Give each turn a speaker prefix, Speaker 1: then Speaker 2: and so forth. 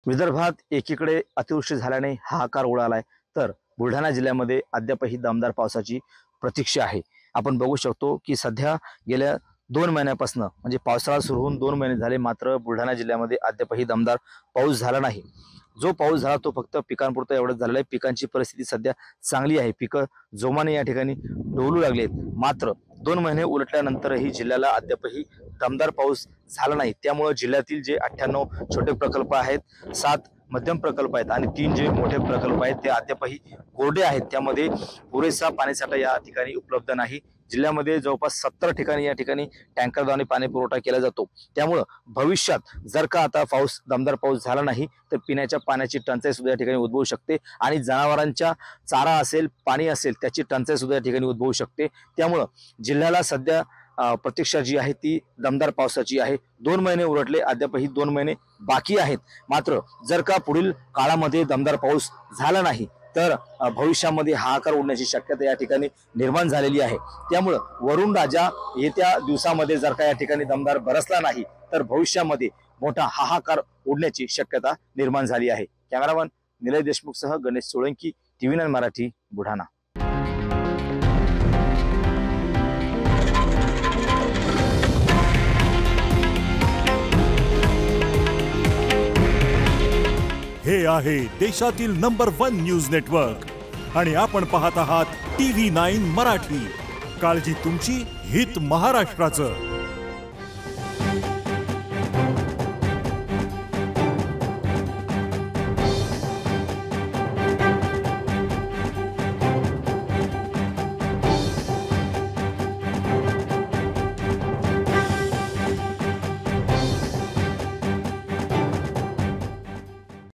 Speaker 1: विदर्भात एकीकडे अतिवृष्टी झाल्याने हाहाकार उडालाय, तर बुलढाणा जिल्ह्यामध्ये अद्यापही दमदार पावसाची प्रतीक्षा आहे। आपण बघू शकतो की सध्या गेल्या 2 महिन्यापासून म्हणजे पावसाळा सुरू होऊन 2 महिने झाले, मात्र बुलढाणा जिल्ह्यामध्ये अद्यापही दमदार पाऊस झाला नाही। जो पाऊस झाला तो फक्त पिकांपुरता एवढंच झालेला आहे। पिकांची परिस्थिती सध्या चांगली आहे, पिकं जोमाने या ठिकाणी डोलू लागलेत। मात्र 2 महिने उलटल्यानंतरही जिल्ह्याला अद्यापही दमदार पाऊस झाला नाही। त्यामुळे जिल्ह्यातील जे 98 छोटे प्रकल्प आहेत, 7 मध्यम प्रकल्प आहेत आणि 3 जे मोठे प्रकल्प आहेत ते अद्यापही कोरडे आहेत। त्यामध्ये पुरेसा पाणीसाठा या ठिकाणी उपलब्ध नाही। जिल्ह्यामध्ये जवळपास 70 ठिकाणी या ठिकाणी टँकरद्वारे पाणी पुरवठा केला जातो। त्यामुळे भविष्यात जर का आता दमदार पाऊस झाला नाही तर पिण्याच्या पाण्याची टंचाई सुद्धा या ठिकाणी उद्भवू शकते आणि जनावरांच्या चारा असेल, पाणी असेल त्याची टंचाई सुद्धा या ठिकाणी उद्भवू शकते। त्यामुळे जिल्ह्याला सध्या प्रतीक्षा जी आहे ती दमदार पावसाची आहे। 2 महिने उलटले, अद्यापही 2 महिने बाकी आहेत। मात्र जर का पुढील काळामध्ये दमदार पाऊस झाला नाही तर भविष्यामध्ये हाहाकार उडण्याची शक्यता या ठिकाणी निर्माण झालेली आहे। त्यामुळे वरुण राजा येत्या दिवसामध्ये जर का या ठिकाणी दमदार बरसला नाही तर भविष्यामध्ये मोठा हाहाकार उडण्याची शक्यता निर्माण झाली आहे। कॅमेरामन निलय देशमुख सह गणेश सोळंकी, TV9 मराठी, बुलढाणा।
Speaker 2: हे आहे देशातील नंबर 1 न्यूज नेटवर्क आणि आपण पाहत आहात TV9 मराठी। काळजी तुमची, हित महाराष्ट्राचं।